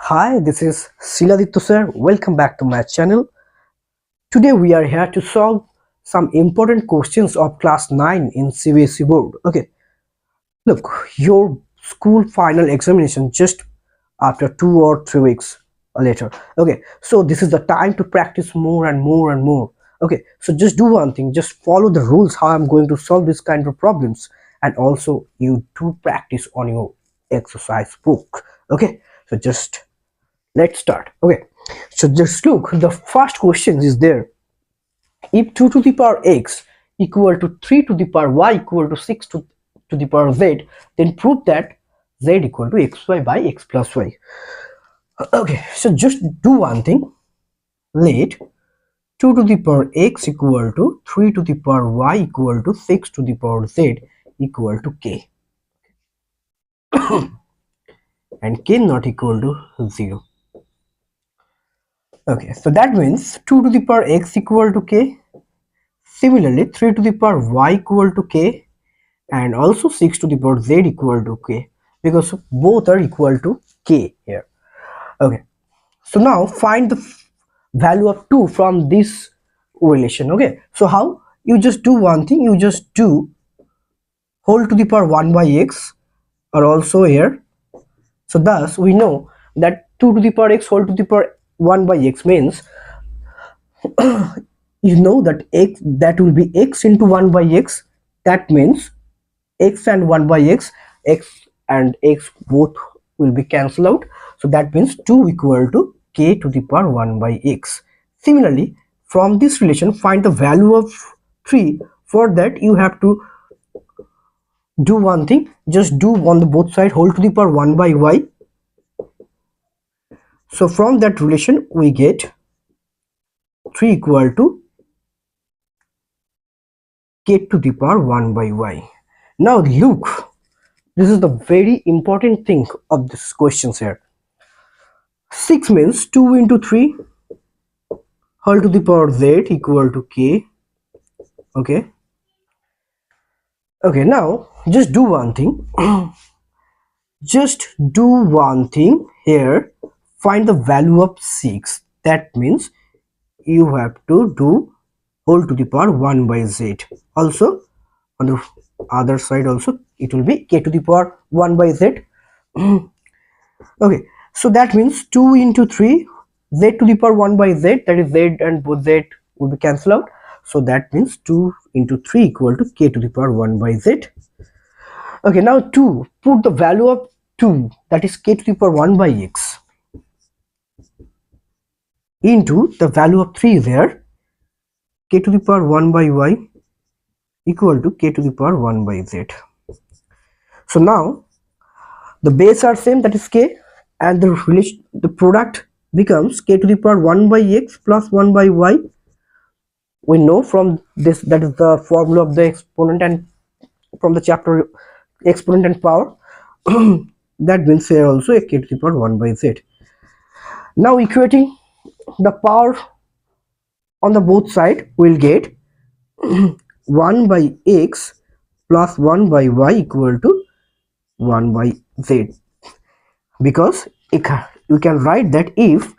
Hi, this is Siladitya sir. Welcome back to my channel. Today we are here to solve some important questions of class 9 in CBSE board. Okay, look, your school final examination just after 2 or 3 weeks later. Okay, so this is the time to practice more and more and more. Okay, so just do one thing, just follow the rules how I'm going to solve this kind of problems, and also you do practice on your exercise book. Okay, so just let's start. Okay, so just look, the first question is there. If 2 to the power x equal to 3 to the power y equal to 6 to the power z, then prove that z equal to xy by x plus y. Okay, so just do one thing. Let 2 to the power x equal to 3 to the power y equal to 6 to the power z equal to k, and k not equal to 0. Okay, so that means 2 to the power x equal to k. Similarly, 3 to the power y equal to k, and also 6 to the power z equal to k, because both are equal to k here. Okay, so now find the value of 2 from this relation. Okay, so how? You just do one thing, you just do whole to the power 1 by x, or also here. So thus we know that 2 to the power x whole to the power 1 by x means you know that x, that will be x into 1 by x. That means x and 1 by x, x and x both will be cancelled out. So that means 2 equal to k to the power 1 by x. Similarly, from this relation find the value of 3. For that you have to do one thing, just do on the both side whole to the power 1 by y. So from that relation we get 3 equal to k to the power 1 by y. Now look, this is the very important thing of this questions here. 6 means 2 into 3 whole to the power z equal to k. Okay, now just do one thing. Just do one thing here, find the value of 6. That means you have to do whole to the power 1 by z. Also on the other side also it will be k to the power 1 by z. Okay, so that means 2 into 3 z to the power 1 by z, that is z and both z will be cancelled out. So that means 2 into 3 equal to k to the power 1 by z. Okay, now 2, put the value of 2, that is k to the power 1 by x, into the value of 3 there, k to the power 1 by y equal to k to the power 1 by z. So now the base are same, that is k, and the product becomes k to the power 1 by x plus 1 by y. We know from this that is the formula of the exponent, and from the chapter exponent and power. That means here also a k to the power 1 by z. Now equating the power on the both side, we'll get 1 by x plus 1 by y equal to 1 by z, because you can write that if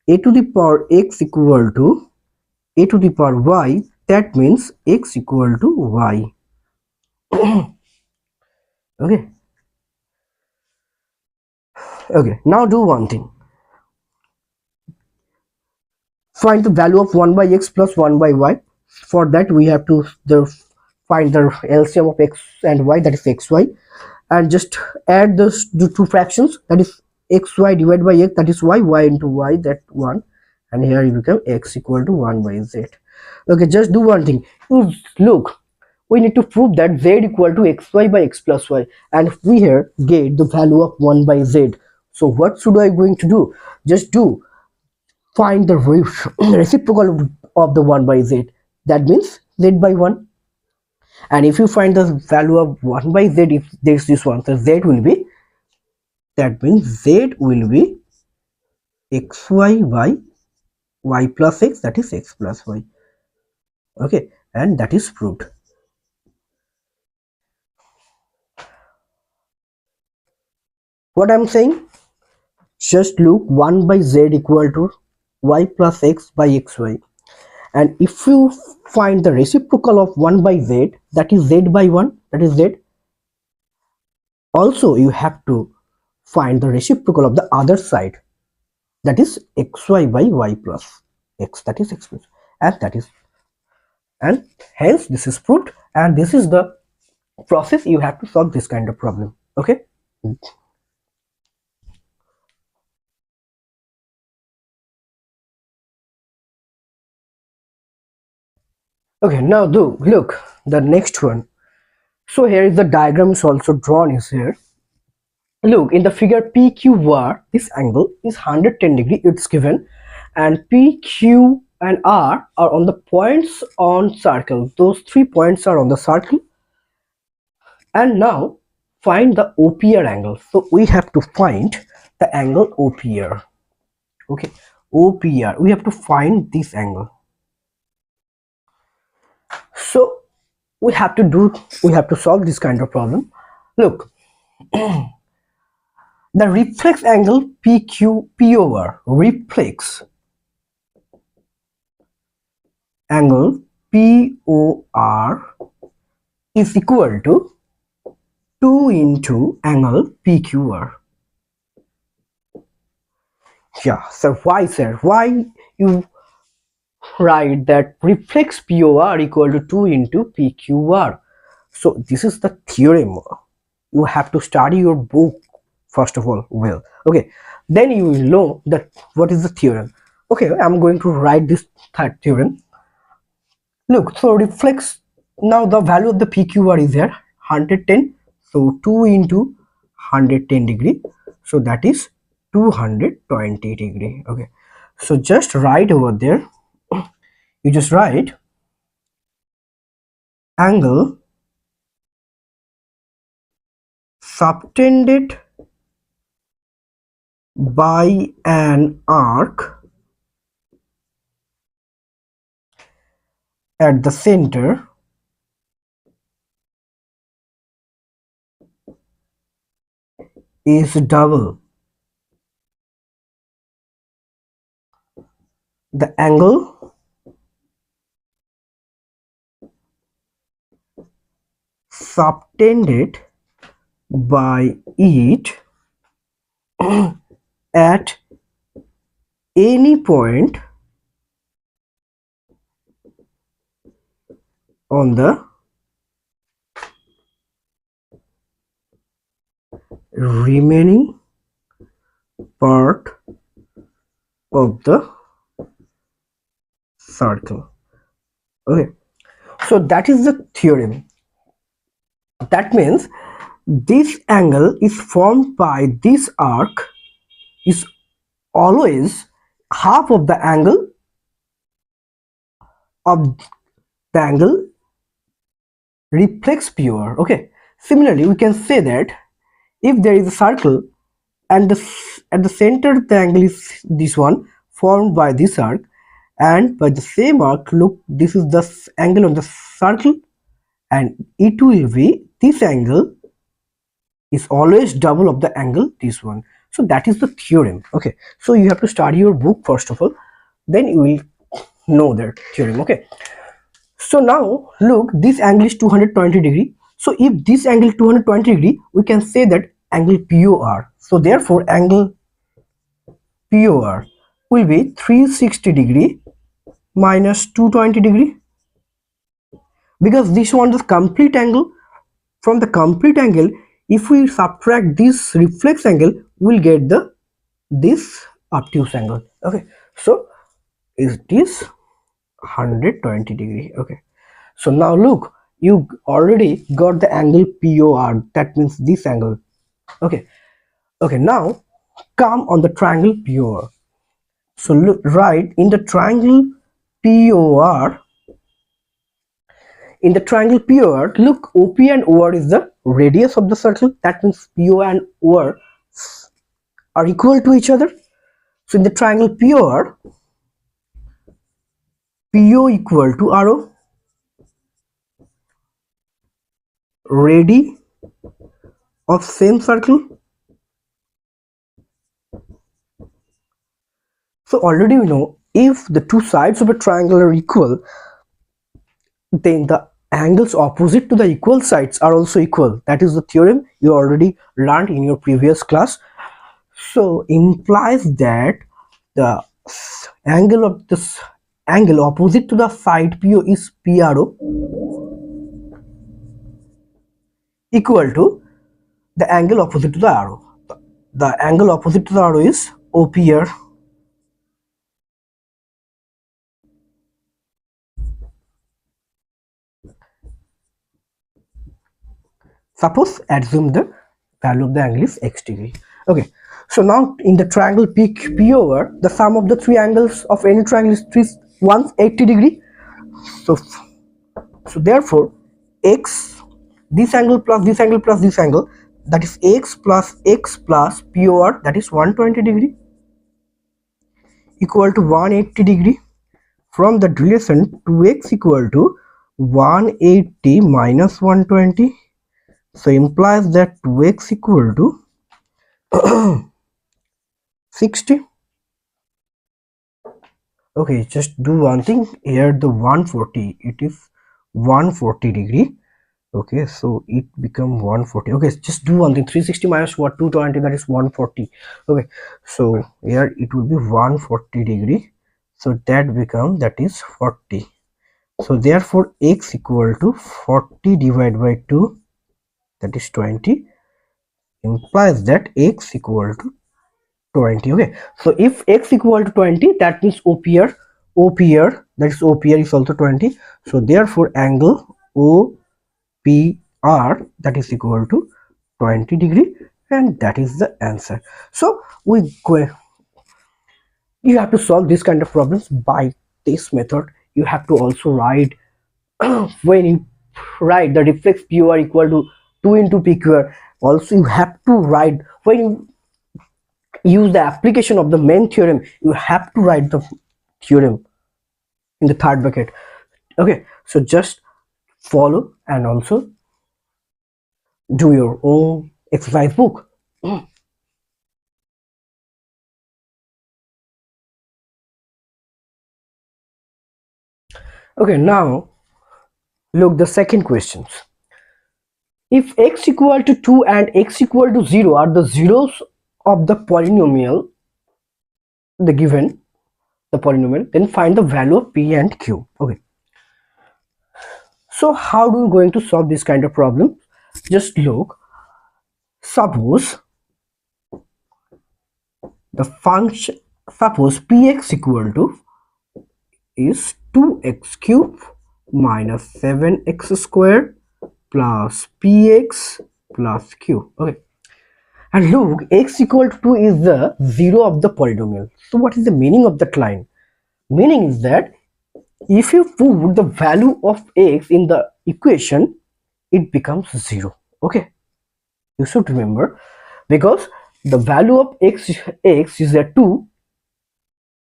a to the power x equal to a to the power y, that means x equal to y. Okay, now do one thing, find the value of 1 by x plus 1 by y. For that we have to find the LCM of x and y, that is xy, and just add the two fractions, that is xy divided by x, that is y into y, that 1, and here you become x equal to 1 by z. Okay, just do one thing, look, we need to prove that z equal to xy by x plus y, and we here get the value of 1 by z. So what should I going to do? Just do find the reciprocal of the 1 by z, that means z by 1. And if you find the value of 1 by z, if there is this one, so z will be, that means z will be xy by y plus x, that is x plus y. Okay, and that is proved. What I'm saying, Just look, 1 by z equal to y plus x by xy, and if you find the reciprocal of 1 by z, that is z by 1, that is z, also you have to find the reciprocal of the other side, that is xy by y plus x, that is x plus, and that is, and hence this is proved, and this is the process you have to solve this kind of problem. Okay. Okay, now do look the next one. So here is the diagram is also drawn is here. Look in the figure PQR, this angle is 110 degree, it's given, and PQ and R are on the points on circle. Those 3 points are on the circle, and now find the OPR angle. So we have to find the angle OPR. Okay, OPR, we have to find this angle. So we have to solve this kind of problem. Look, the reflex angle PQ over reflex angle POR is equal to 2 into angle PQR. Yeah, so why, sir? Why you write that reflex POR equal to 2 into PQR? So this is the theorem. You have to study your book first of all well. Okay, then you will know that what is the theorem. Okay, I'm going to write this third theorem. Look, so reflex, now the value of the PQR is here 110, so 2 into 110 degree, so that is 220 degree. Okay, so just write over there, you just write angle subtended by an arc at the center is double the angle subtended by it at any point on the remaining part of the circle. Okay, so that is the theorem. That means this angle is formed by this arc is always half of the of the angle reflex POR. Okay, similarly we can say that if there is a circle and at the center the angle is this one formed by this arc, and by the same arc, look, this is the angle on the circle, and it will be this angle is always double of the angle this one. So that is the theorem. Okay, so you have to study your book first of all, then you will know that theorem. Okay, so now look, this angle is 220 degree. So if this angle is 220 degree, we can say that angle POR. So therefore angle POR will be 360 degree minus 220 degree, because this one is complete angle. From the complete angle, if we subtract this reflex angle, we'll get the this obtuse angle. Okay, so it is 120 degree. Okay, so now look, you already got the angle POR, that means this angle. Okay, okay, now come on the triangle POR. So look, right in the triangle POR, in the triangle POR, look, OP and OR is the radius of the circle. That means PO and OR are equal to each other. So in the triangle POR, PO equal to RO, radii of same circle, So already we know if the two sides of a triangle are equal, then the angles opposite to the equal sides are also equal. That is the theorem you already learned in your previous class. So implies that the angle opposite to the side PO is PRO equal to the angle opposite to the arrow. The angle opposite to the arrow is OPR. Suppose assume the value of the angle is x degree. Okay, so now in the triangle POR, the sum of the three angles of any triangle is 180 degree. So therefore x, this angle plus this angle plus this angle, that is x plus POR, that is 120 degree equal to 180 degree. From the relation 2x equal to 180 minus 120, so implies that 2x equal to 60. Okay, just do one thing here, the 140, it is 140 degree. Okay, so it become 140. Okay, just do one thing, 360 minus what, 220, that is 140. Okay, so here it will be 140 degree, so that become, that is 40. So therefore x equal to 40 divided by 2, that is 20, implies that x equal to 20. Okay, so if x equal to 20, that means OPR, that is OPR is also 20. So therefore angle OPR, that is equal to 20 degree, and that is the answer. So you have to solve this kind of problems by this method. You have to also write when you write the reflex POR equal to 2 into PQR, also you have to write, when you use the application of the main theorem, you have to write the theorem in the third bracket. Okay, so just follow and also do your own exercise book. Okay, now look the second questions. If x equal to 2 and x equal to 0 are the zeros of the polynomial, the given the polynomial, then find the value of p and q. Okay, so how do we going to solve this kind of problem? Just look, suppose the function, suppose px equal to is 2x cube minus 7x square plus px plus q. Okay, and look, x equal to 2 is the zero of the polynomial. So what is the meaning of that line? Meaning is that if you put the value of x in the equation, it becomes 0. Okay, you should remember, because the value of x is a 2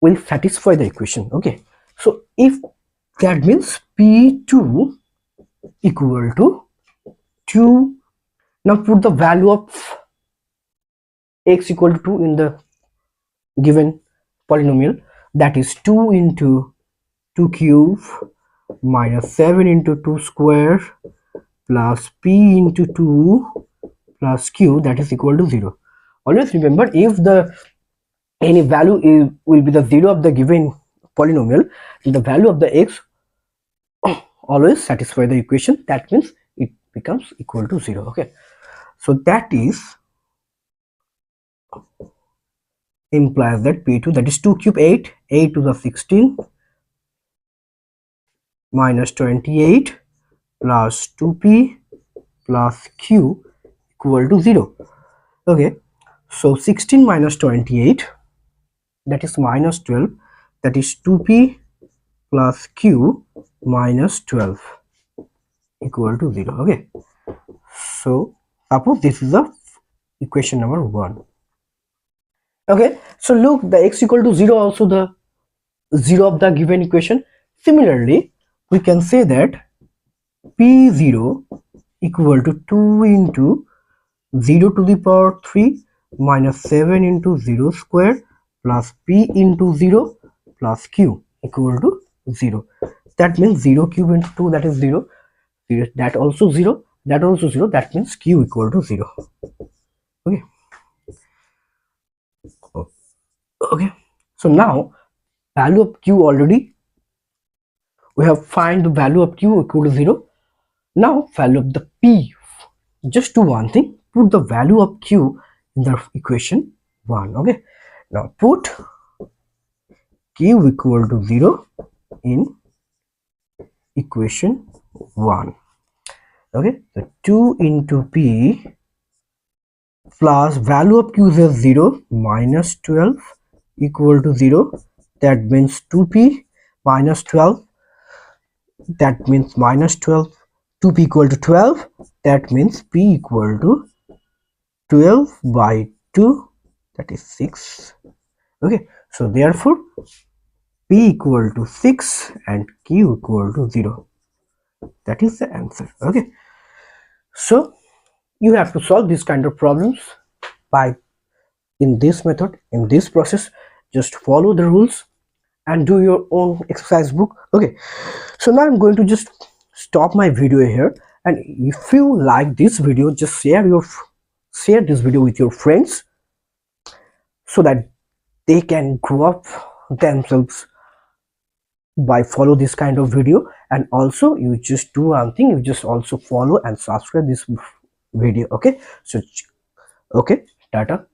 will satisfy the equation. Okay, so if that means p2 equal to 2, now put the value of x equal to 2 in the given polynomial, that is 2 into 2 cube minus 7 into 2 square plus p into 2 plus q, that is equal to 0. Always remember, if the any value will be the 0 of the given polynomial, the value of the x always satisfy the equation, that means it becomes equal to 0. Okay, so that is implies that p2, that is 2 cube 8, 8 to the 16 minus 28 plus 2p plus q equal to 0. Okay, so 16 minus 28, that is minus 12, that is 2p plus q minus 12 equal to 0. Okay, so suppose this is the equation number 1. Okay, so look, the x equal to 0 also the 0 of the given equation. Similarly, we can say that p0 equal to 2 into 0 to the power 3 minus 7 into 0 square plus p into 0 plus q equal to 0. That means 0 cube into 2, that is 0. That also 0, that also 0, that means q equal to 0. Okay. Okay. So now value of q already, we have find the value of q equal to 0. Now value of the p, just do one thing, put the value of q in the equation 1. Okay. Now put q equal to 0 in equation 1. Okay. So 2 into p plus value of q is 0 minus 12 equal to 0. That means 2p minus 12, that means minus 12. 2p equal to 12, that means p equal to 12 by 2, that is 6. Okay, so therefore p equal to 6 and q equal to 0. That is the answer. Okay, so you have to solve this kind of problems by in this method, in this process. Just follow the rules and do your own exercise book. Okay, so now I'm going to just stop my video here, and if you like this video, just share this video with your friends so that they can grow up themselves by follow this kind of video. And also you just do one thing, you just also follow and subscribe this video. Okay, so okay, tata.